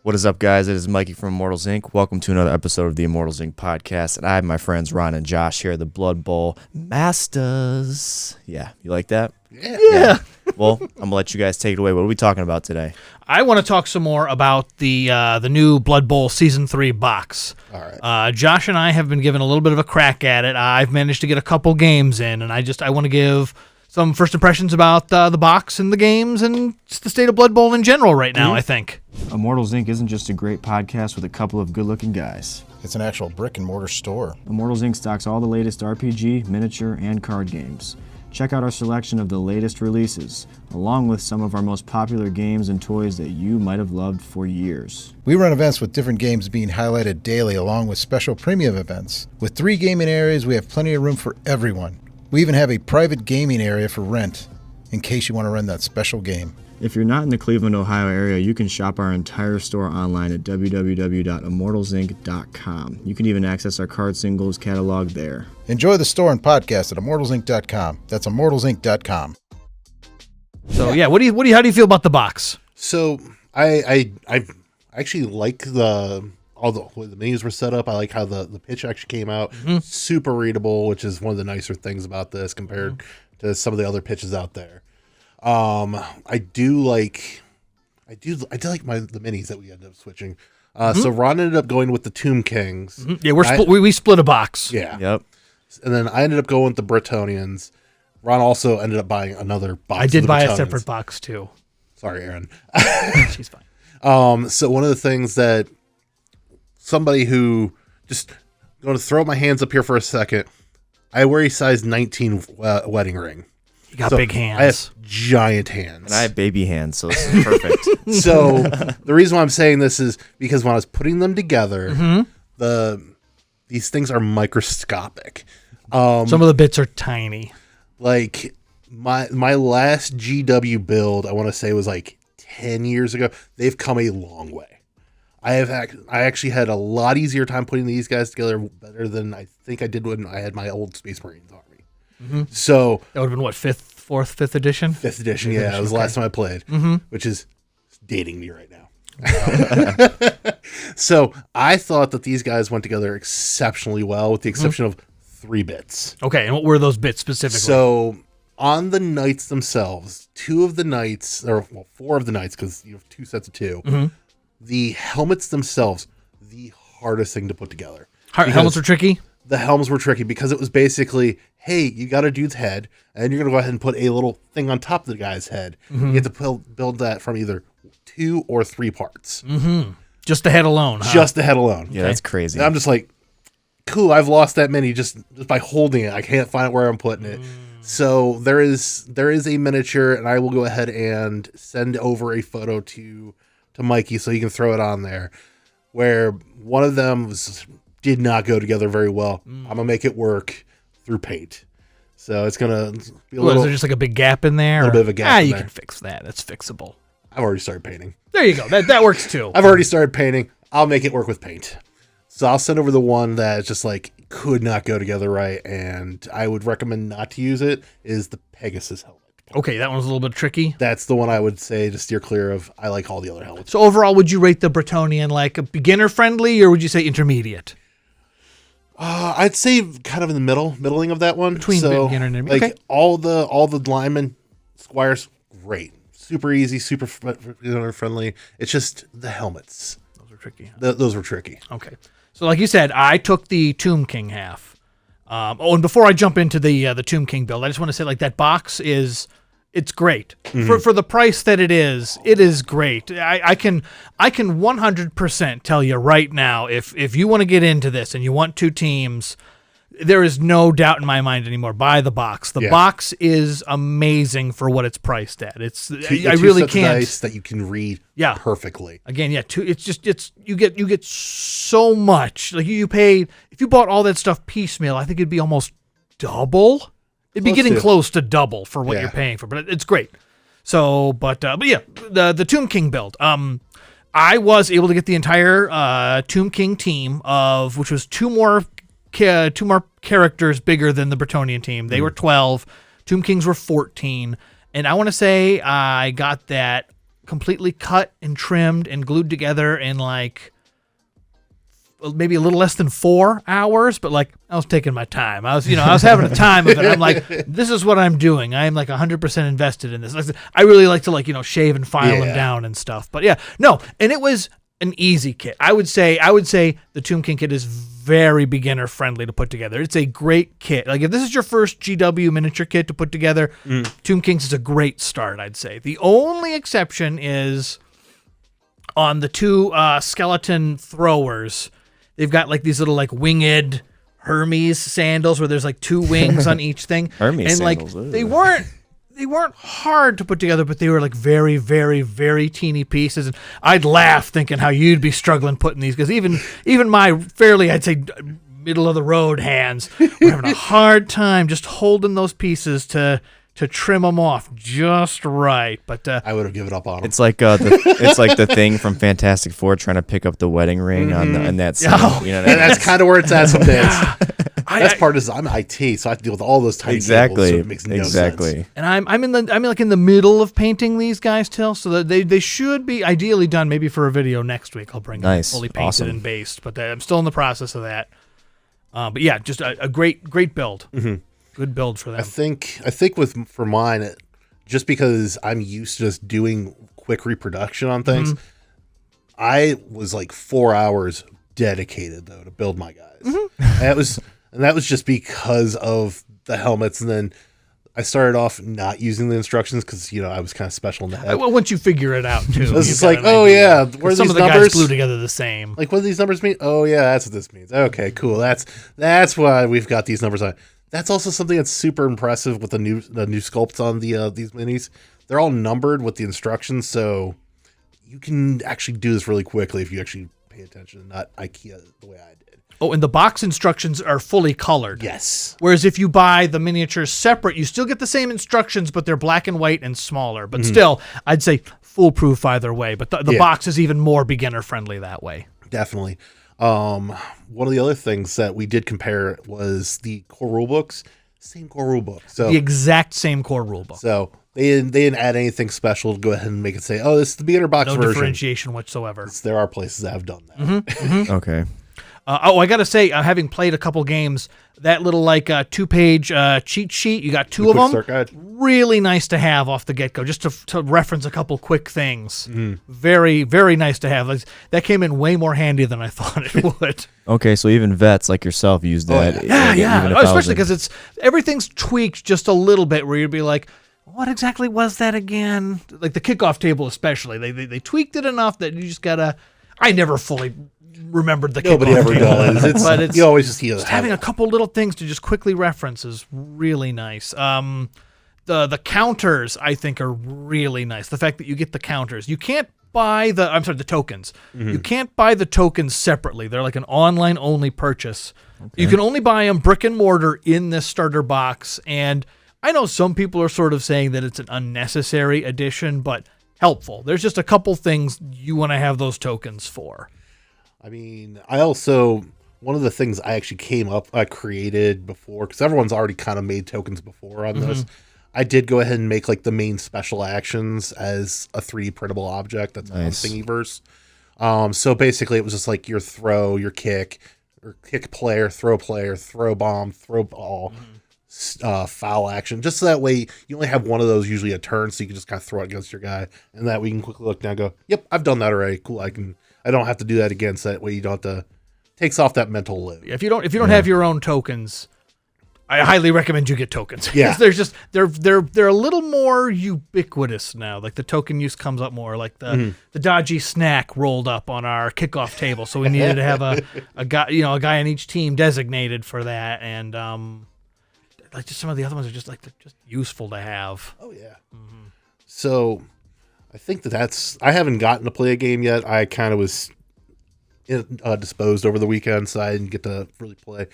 What is up, guys? It is Mikey from Immortals Inc. Welcome to another episode of the Immortals Inc. podcast. And I have my friends Ron and Josh here, the Blood Bowl Masters. Yeah, you like that? Yeah. Well, I'm going to let you guys take it away. What are we talking about today? I want to talk some more about the new Blood Bowl Season 3 box. All right. Josh and I have been given a little bit of a crack at it. I've managed to get a couple games in, and I want to give some first impressions about the box and the games and just the state of Blood Bowl in general right now, I think. Immortals Inc. isn't just a great podcast with a couple of good-looking guys. It's an actual brick-and-mortar store. Immortals Inc. stocks all the latest RPG, miniature, and card games. Check out our selection of the latest releases, along with some of our most popular games and toys that you might have loved for years. We run events with different games being highlighted daily, along with special premium events. With 3 gaming areas, we have plenty of room for everyone. We even have a private gaming area for rent, in case you want to run that special game. If you're not in the Cleveland, Ohio area, you can shop our entire store online at www.immortalsinc.com. You can even access our card singles catalog there. Enjoy the store and podcast at immortalsinc.com. That's immortalsinc.com. So yeah, how do you feel about the box? So I actually like all the way the menus were set up. I like how the pitch actually came out super readable, which is one of the nicer things about this compared to some of the other pitches out there. I do like the minis that we ended up switching. So Ron ended up going with the Tomb Kings. Yeah, we split a box. Yeah. Yep. And then I ended up going with the Bretonians. Ron also ended up buying another box. I did of the buy a Bretonians. separate box too. Sorry, Aaron. She's fine. So one of the things that somebody who just going to throw my hands up here for a second, I wear a size 19 wedding ring. You got big hands. I have giant hands. And I have baby hands, so this is perfect. So the reason why I'm saying this is because when I was putting them together, these things are microscopic. Some of the bits are tiny. Like my last GW build, I want to say was like 10 years ago. They've come a long way. I actually had a lot easier time putting these guys together better than I think I did when I had my old Space Marines Army. So That would have been what, 5th edition? 5th edition, yeah, it was the last time I played, which is dating me right now. So I thought that these guys went together exceptionally well, with the exception of 3 bits. Okay, and what were those bits specifically? So on the knights themselves, 4 of the knights, because you have 2 sets of 2. The helmets themselves, the hardest thing to put together. Helmets are tricky? The helms were tricky because it was basically, hey, you got a dude's head, and you're going to go ahead and put a little thing on top of the guy's head. You have to build that from either 2 or 3 parts. Just the head alone, huh? Just the head alone. Yeah, that's crazy. And I'm just like, cool, I've lost that many just by holding it. I can't find where I'm putting it. So there is a miniature, and I will go ahead and send over a photo to Mikey so he can throw it on there, where one of them did not go together very well. I'm going to make it work through paint. So it's going to be a little... Is there just like a big gap in there? A little bit of a gap in you there. can fix that. That's fixable. I've already started painting. There you go. That works too. I've already started painting. I'll make it work with paint. So I'll send over the one that just like could not go together right, and I would recommend not to use it, is the Pegasus helmet. Okay, that one's a little bit tricky. That's the one I would say to steer clear of. I like all the other helmets. So overall, would you rate the Bretonian like a beginner friendly, or would you say intermediate? I'd say kind of in the middling of that one. Between beginner and intermediate. Like Okay. all the linemen, squires, great, super easy, super friendly. It's just the helmets. Those are tricky. Those were tricky. Okay. So like you said, I took the Tomb King half. And before I jump into the Tomb King build, I just want to say like that box it's great for the price that it is great. I can 100% tell you right now, if you want to get into this and you want 2 teams, there is no doubt in my mind anymore. Buy the box. The box is amazing for what it's priced at. I really can't. Dice that you can read perfectly. Again, you get so much. Like you paid, if you bought all that stuff piecemeal, I think it'd be almost double. It'd be getting close to double for what you're paying for, but it's great. So, but yeah, the Tomb King build. I was able to get the entire Tomb King team which was two more characters bigger than the Bretonian team. They were 12. Tomb Kings were 14, and I want to say I got that completely cut and trimmed and glued together in like maybe a little less than 4 hours, but like I was taking my time. I was having a time of it. I'm like, this is what I'm doing. I am like 100% invested in this. I really like to like, shave and file them down and stuff. But yeah, no. And it was an easy kit. I would say the Tomb King kit is very beginner friendly to put together. It's a great kit. Like if this is your first GW miniature kit to put together, Tomb Kings is a great start, I'd say. The only exception is on the 2 skeleton throwers. They've got like these little like winged Hermes sandals where there's like 2 wings on each thing. Hermes and like sandals, they weren't hard to put together, but they were like very, very, very teeny pieces. And I'd laugh thinking how you'd be struggling putting these, because even my fairly, I'd say, middle of the road hands were having a hard time just holding those pieces to trim them off just right. But I would have given up on them. It's like the thing from Fantastic Four trying to pick up the wedding ring on that scene. Oh. And that's kind of where it's at some days. That's part is I'm IT, so I have to deal with all those tiny cables, so it makes no sense. And I'm in the middle of painting these guys till, so that they should be ideally done maybe for a video next week. I'll bring them fully painted and based, but I'm still in the process of that. But yeah, just a great build. Mm-hmm. Good build for them. I think for mine, just because I'm used to just doing quick reproduction on things, I was like 4 hours dedicated though to build my guys. And that was just because of the helmets. And then I started off not using the instructions because I was kind of special in the head. Well, once you figure it out too, it's just like, oh yeah, where some these of the numbers guys glue together the same. Like, what do these numbers mean? Oh yeah, that's what this means. Okay, cool. That's why we've got these numbers on. That's also something that's super impressive with the new sculpts on these minis. They're all numbered with the instructions, so you can actually do this really quickly if you actually pay attention and not IKEA the way I did. Oh, and the box instructions are fully colored. Yes. Whereas if you buy the miniatures separate, you still get the same instructions, but they're black and white and smaller. But still, I'd say foolproof either way. But the box is even more beginner friendly that way. Definitely. One of the other things that we did compare was the core rulebooks. Same core rulebook. So the exact same core rulebook. So they didn't add anything special to go ahead and make it say, oh, this is the beginner box version. No differentiation whatsoever. There are places that have done that. Okay. I got to say, having played a couple games, that little like 2-page cheat sheet, you got 2 of them. Start guide. Really nice to have off the get-go, just to reference a couple quick things. Very, very nice to have. That came in way more handy than I thought it would. Okay, so even vets like yourself use that. Yeah. Especially because everything's tweaked just a little bit, where you'd be like, what exactly was that again? Like the kickoff table especially. They tweaked it enough that you just gotta... I never fully remembered the kickoff Nobody ever table. does. But you always just having a couple little things to just quickly reference is really nice. The counters, I think, are really nice. The fact that you get the counters. You can't buy the tokens. You can't buy the tokens separately. They're like an online only purchase. Okay. You can only buy them brick and mortar in this starter box. And I know some people are sort of saying that it's an unnecessary addition, but helpful. There's just a couple things you want to have those tokens for. I mean, one of the things I actually created before, because everyone's already kind of made tokens before on this, I did go ahead and make like the main special actions as a 3D printable object that's on Thingiverse. So basically it was just like your throw, your kick, or kick player, throw bomb, throw ball, foul action. Just so that way you only have one of those usually a turn, so you can just kind of throw it against your guy. And that way you can quickly look down and go, yep, I've done that already. Cool, I don't have to do that again, so that way you don't have to... Takes off that mental load. If you don't have your own tokens, I highly recommend you get tokens. Yeah. They're a little more ubiquitous now. Like the token use comes up more. Like the dodgy snack rolled up on our kickoff table, so we needed to have a guy on each team designated for that. And like just some of the other ones are just useful to have. Oh yeah. So I think that's... I haven't gotten to play a game yet. I kind of was disposed over the weekend, so I didn't get to really play.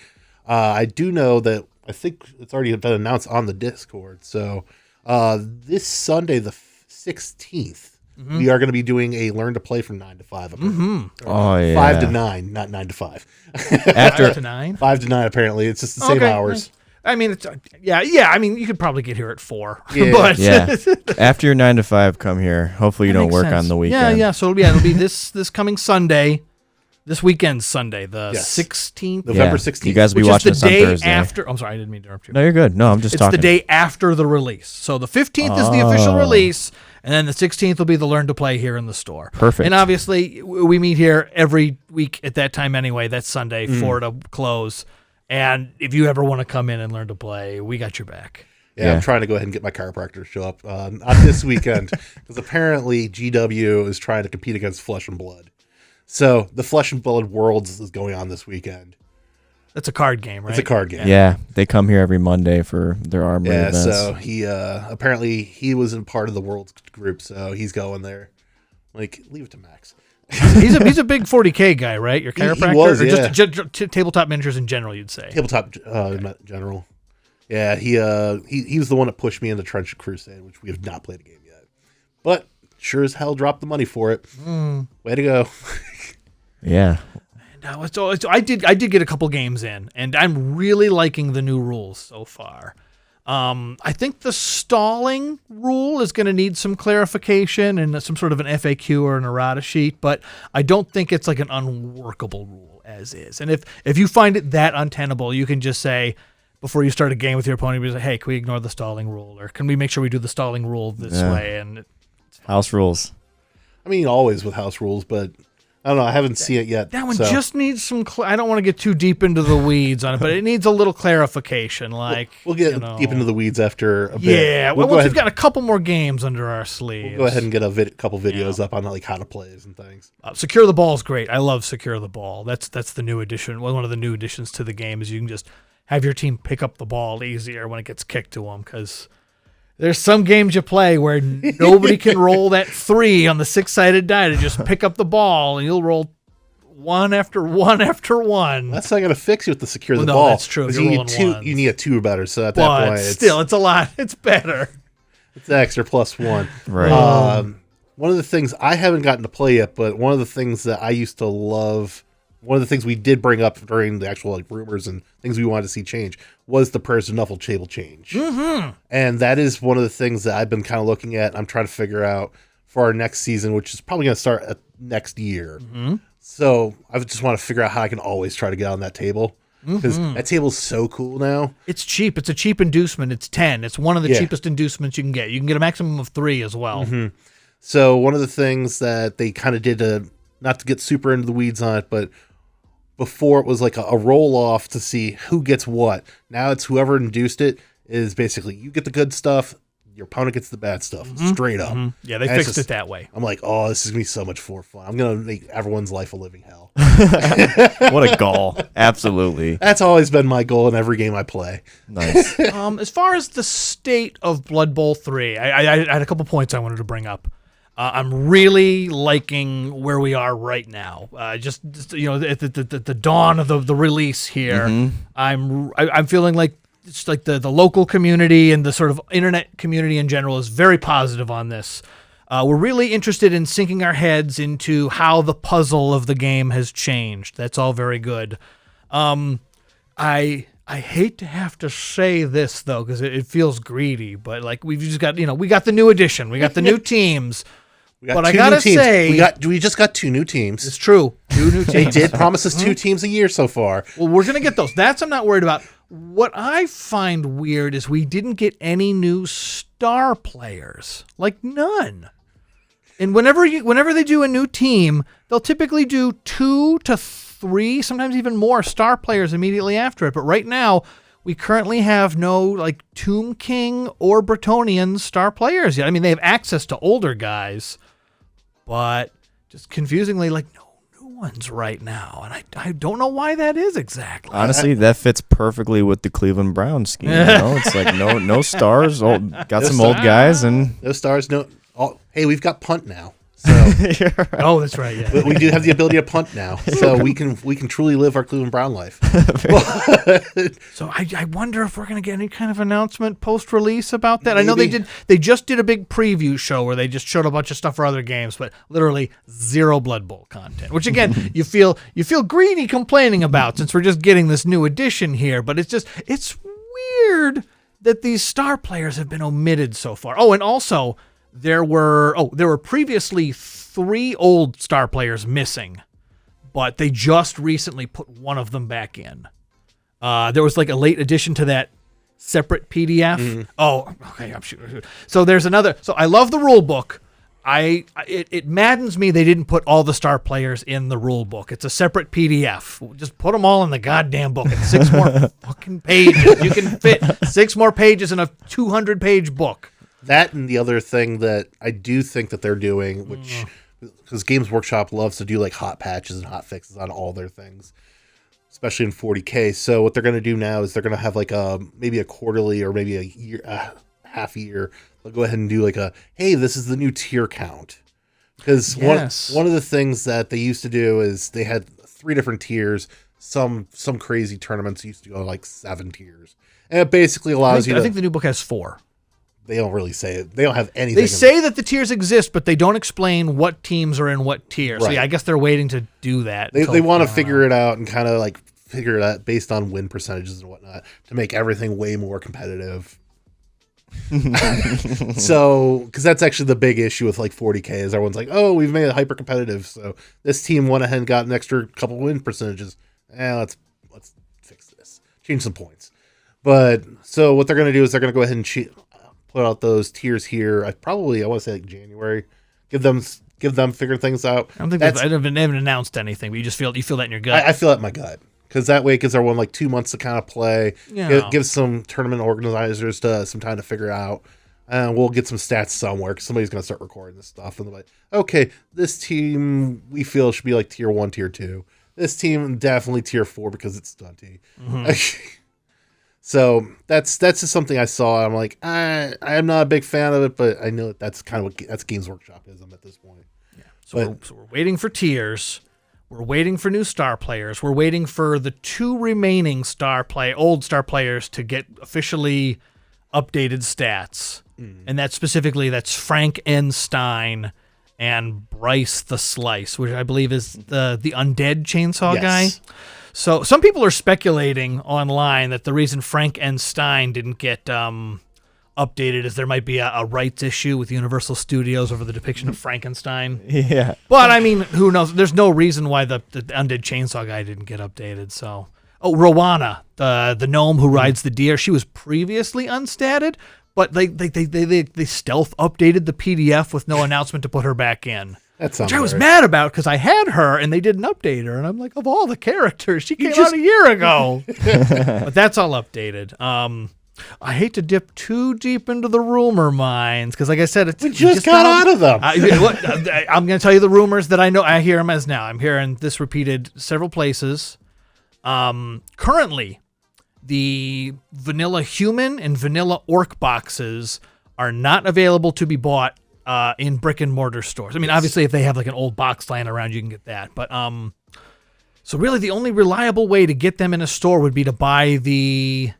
I do know that I think it's already been announced on the Discord. So this Sunday, the 16th, we are going to be doing a Learn to Play from 9 to 5. Oh, yeah. 5 to 9, not 9 to 5. After 5 to 9? 5 to 9, apparently. It's just the same hours. I mean, it's yeah. I mean, you could probably get here at 4. Yeah. But Yeah. After your 9 to 5, come here. Hopefully you that don't makes work sense. on the weekend. Yeah. So it'll be this coming Sunday, this weekend Sunday, the Yes. 16th, November Yeah. 16th. You guys will which be is watching the this on day Thursday. after. I'm sorry, I didn't mean to interrupt you. No, you're good. No, I'm just It's talking. the day after the release. So the 15th is the official release, and then the 16th will be the learn to play here in the store. Perfect. And obviously, we meet here every week at that time anyway. That's Sunday, 4 to close. And if you ever want to come in and learn to play, we got your back. Yeah, I'm trying to go ahead and get my chiropractor to show up on this weekend because apparently GW is trying to compete against Flesh and Blood. So the Flesh and Blood Worlds is going on this weekend. That's a card game, right? It's a card game. Yeah, they come here every Monday for their armory Yeah, events. so he apparently he was in part of the Worlds group, so he's going there. Like, leave it to Max. He's a big 40K guy, right? Your He chiropractor, was, or yeah. just tabletop miniatures in general, you'd say. Tabletop general. Yeah, he was the one that pushed me into Trench Crusade, which we have not played a game yet, but sure as hell dropped the money for it. Way to go! Yeah. No, so I did get a couple games in, and I'm really liking the new rules so far. I think the stalling rule is going to need some clarification and some sort of an FAQ or an errata sheet, but I don't think it's like an unworkable rule as is. And if you find it that untenable, you can just say, before you start a game with your opponent, you say, hey, can we ignore the stalling rule? Or can we make sure we do the stalling rule this way? And House rules. I mean, always with house rules, but I don't know. I haven't seen it yet. that one so. just needs some. I don't want to get too deep into the weeds on it, but it needs a little clarification. Like We'll get deep into the weeds after a bit. Yeah, well, once we've got a couple more games under our sleeves. Go ahead and get a couple videos up on like how to play and things. Secure the Ball is great. I love Secure the Ball. That's the new addition. One of the new additions to the game is you can just have your team pick up the ball easier when it gets kicked to them, because there's some games you play where nobody can roll that 3 on the 6-sided die to just pick up the ball, and you'll roll one after one after one. That's not going to fix you with the Secure the no, Ball. that's true. If 'cause you're You need rolling two. ones. You need a 2 or better. So at that But point, still, it's a lot. It's better. it's extra +1. Right. One of the things I haven't gotten to play yet, but one of the things that I used to love, one of the things we did bring up during the actual like rumors and things we wanted to see change was the Prayers to Nuffle table change. Mm-hmm. And that is one of the things that I've been kind of looking at. I'm trying to figure out for our next season, which is probably going to start next year. Mm-hmm. So I just want to figure out how I can always try to get on that table, because that table's so cool now. It's cheap. It's a cheap inducement. It's 10. It's one of the cheapest inducements you can get. You can get a maximum of 3 as well. Mm-hmm. So one of the things that they kind of did not to get super into the weeds on it, but before it was like a roll off to see who gets what. Now it's whoever induced it is basically you get the good stuff, your opponent gets the bad stuff, straight up. Mm-hmm. Yeah, they And fixed it that way. I'm like, oh, this is gonna be so much more fun. I'm gonna make everyone's life a living hell. What a gall. Absolutely. That's always been my goal in every game I play. Nice. As far as the state of Blood Bowl 3, I had a couple points I wanted to bring up. I'm really liking where we are right now. Just you know, at the dawn of the release here, I'm feeling like it's like the local community and the sort of internet community in general is very positive on this. We're really interested in sinking our heads into how the puzzle of the game has changed. That's all very good. I hate to have to say this though, because it feels greedy, but like we've just got, we got the new edition, we got the new teams. But I gotta say, we just got 2 new teams. it's true. 2 new teams. They did promise us 2 teams a year so far. Well, we're gonna get those. That's I'm not worried about. What I find weird is we didn't get any new star players, like none. And whenever they do a new team, they'll typically do 2 to 3, sometimes even more star players immediately after it. But right now, we currently have no like Tomb King or Bretonnian star players yet. I mean, they have access to older guys, but just confusingly, like no new ones right now. And I don't know why that is exactly. Honestly, that fits perfectly with the Cleveland Browns scheme. It's like no stars, got some old guys, and No stars, no. Oh, hey, we've got punt now. So Oh, that's right. Yeah. we do have the ability to punt now. So we can truly live our Cleveland Brown life. So I wonder if we're going to get any kind of announcement post-release about that. I know they just did a big preview show where they just showed a bunch of stuff for other games, but literally 0 Blood Bowl content, which again, you feel greedy complaining about since we're just getting this new edition here, but it's weird that these star players have been omitted so far. Oh, and also there were previously 3 old star players missing, but they just recently put one of them back in. There was like a late addition to that separate PDF. Mm-hmm. Oh, okay. I'm sure. So there's another. So I love the rule book. It maddens me they didn't put all the star players in the rule book. It's a separate PDF. Just put them all in the goddamn book. It's 6 more fucking pages. You can fit 6 more pages in a 200-page book. That and the other thing that I do think that they're doing, which because Games Workshop loves to do like hot patches and hot fixes on all their things, especially in 40K. So what they're going to do now is they're going to have like maybe a quarterly or maybe a year, half year. They'll go ahead and do like hey, this is the new tier count. Because one of the things that they used to do is they had 3 different tiers. Some crazy tournaments used to go like 7 tiers. And it basically allows you to... I think the new book has 4. They don't really say it. They don't have anything. They say that the tiers exist, but they don't explain what teams are in what tier. Right. So yeah, I guess they're waiting to do that. They want to figure it out and kind of like figure it out based on win percentages and whatnot to make everything way more competitive. So, because that's actually the big issue with like 40K is everyone's like, oh, we've made it hyper competitive. So this team went ahead and got an extra couple win percentages. Let's fix this. Change some points. But so what they're going to do is they're going to go ahead and put out those tiers here. I want to say like January. Give them figure things out. I don't think they haven't announced anything, but you feel that in your gut. I feel that in my gut. Because that way it gives everyone like 2 months to kind of play. Yeah. It gives some tournament organizers some time to figure out. And we'll get some stats somewhere because somebody's going to start recording this stuff. And they're like, okay, this team we feel should be like tier 1, tier 2. This team definitely tier 4 because it's stunty. Mm-hmm. So that's just something I saw. I'm like, I'm not a big fan of it, but I know that's kind of that's Games Workshop ism at this point. Yeah. So we're waiting for tiers. We're waiting for new star players. We're waiting for the 2 remaining old star players to get officially updated stats. And that's Frank N. Stein and Bryce the Slice, which I believe is the undead chainsaw guy. So some people are speculating online that the reason Frank N. Stein didn't get updated is there might be a rights issue with Universal Studios over the depiction of Frankenstein. Yeah. But, I mean, who knows? There's no reason why the undead chainsaw guy didn't get updated. So, Rowana, the gnome who rides the deer, she was previously unstatted, but they stealth updated the PDF with no announcement to put her back in. Which I was mad about because I had her and they didn't update her. And I'm like, of all the characters, she came out a year ago. But that's all updated. I hate to dip too deep into the rumor mines because, like I said, we just got out of them. I'm going to tell you the rumors that I know. I hear them as now. I'm hearing this repeated several places. Currently, the vanilla human and vanilla orc boxes are not available to be bought in brick and mortar stores. I mean, obviously, if they have like an old box lying around, you can get that. But so really, the only reliable way to get them in a store would be to buy the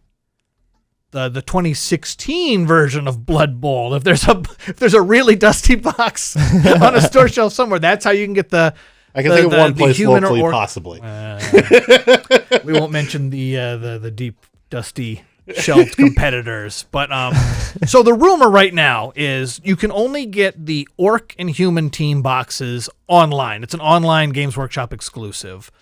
2016 version of Blood Bowl. If there's a really dusty box on a store shelf somewhere, that's how you can get the. I can think of one place locally, possibly. We won't mention the deep dusty shelved competitors, but so the rumor right now is you can only get the orc and human team boxes online. It's an online Games Workshop exclusive,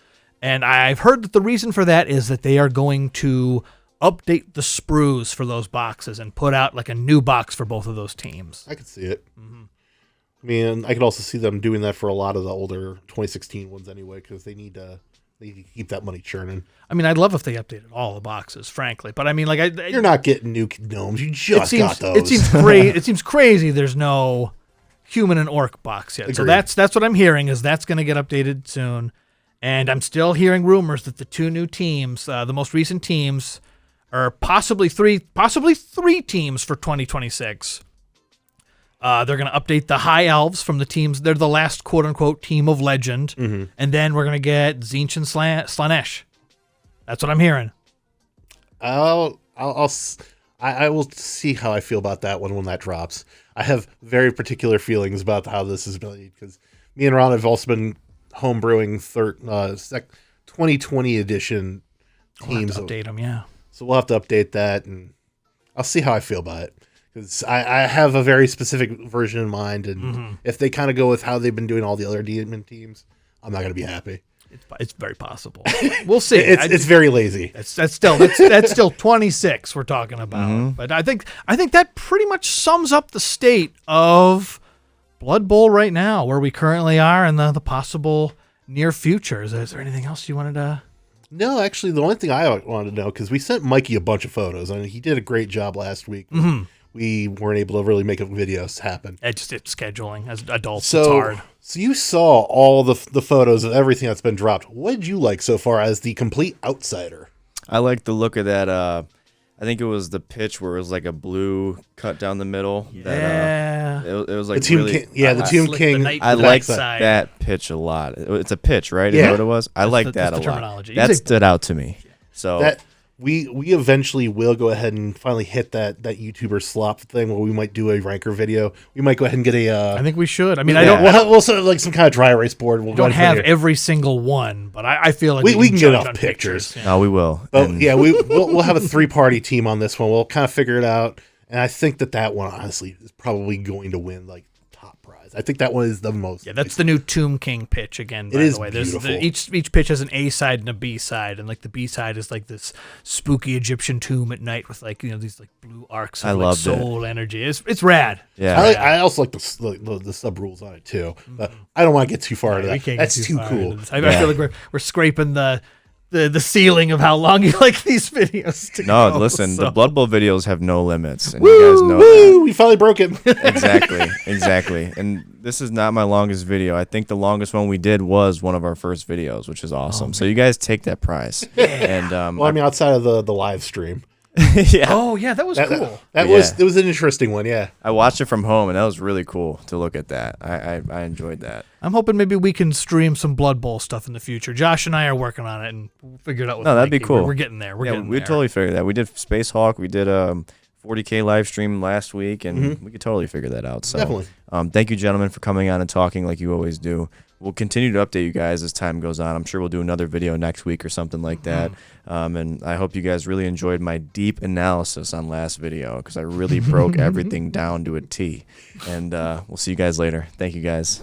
and I've heard that the reason for that is that they are going to update the sprues for those boxes and put out like a new box for both of those teams. I could see it. Mm-hmm. I mean, I could also see them doing that for a lot of the older 2016 ones anyway, because they need to keep that money churning. I mean, I'd love if they updated all the boxes, frankly, but I mean, like, you're not getting new gnomes. You just got those. It seems crazy. There's no human and orc box yet. Agreed. So that's what I'm hearing is that's going to get updated soon, and I'm still hearing rumors that the 2 new teams, the most recent teams, are possibly three teams for 2026. They're going to update the High Elves from the teams. They're the last quote-unquote team of legend. Mm-hmm. And then we're going to get Tzeentch and Slaanesh. That's what I'm hearing. I will see how I feel about that one when that drops. I have very particular feelings about how this is made because me and Ron have also been homebrewing 2020 edition teams. We'll have to update them, yeah. So we'll have to update that, and I'll see how I feel about it. Because I have a very specific version in mind, and if they kind of go with how they've been doing all the other demon teams, I'm not going to be happy. It's very possible. We'll see. It's very lazy. That's still 26 we're talking about. But I think that pretty much sums up the state of Blood Bowl right now, where we currently are, and the possible near future. Is there anything else you wanted to? No, actually, the only thing I wanted to know, because we sent Mikey a bunch of photos. I mean, he did a great job last week. We weren't able to really make videos happen. It's scheduling. As adults, it's hard. So you saw all the photos of everything that's been dropped. What did you like so far as the complete outsider? I like the look of that. I think it was the pitch where it was like a blue cut down the middle. Yeah. It was like the Tomb really, King. Yeah, the Tomb King. I like that pitch a lot. It's a pitch, right? Yeah. Is that what it was? I like that a lot. That stood out to me. So that we eventually will go ahead and finally hit that YouTuber slop thing where we might do a ranker video. We might go ahead and get a. I think we should. I mean, we'll set up like some kind of dry erase board. We'll don't have every single one, but I feel like we can get enough pictures. Yeah. No, we will. But we'll have a 3-party team on this one. We'll kind of figure it out, and I think that one honestly is probably going to win like top prize. I think that one is the most. Yeah, that's the new Tomb King pitch again. By the way, beautiful. Each pitch has an A side and a B side, and like the B side is like this spooky Egyptian tomb at night with like these like blue arcs of like soul energy. It's rad. Yeah, I also like the sub rules on it too. But I don't want to get too far into that. That's too cool. I feel like we're scraping the ceiling of how long you like these videos to go. No, listen, so. the Blood Bowl videos have no limits, and you guys know that. We finally broke it. Exactly. And this is not my longest video. I think the longest one we did was one of our first videos, which is awesome. So you guys take that prize. And well, I mean, outside of the live stream. Yeah. Oh yeah, that was cool. It was an interesting one. Yeah, I watched it from home, and that was really cool to look at that. I enjoyed that. I'm hoping maybe we can stream some Blood Bowl stuff in the future. Josh and I are working on it, and we'll figure it out. With that'd be Mikey. cool. We're getting there. We'd totally figure that. We did Space Hawk. We did 40K live stream last week, and we could totally figure that out. So definitely. Thank you, gentlemen, for coming on and talking like you always do. We'll continue to update you guys as time goes on. I'm sure we'll do another video next week or something like that. And I hope you guys really enjoyed my deep analysis on last video, because I really broke everything down to a T. And we'll see you guys later. Thank you, guys.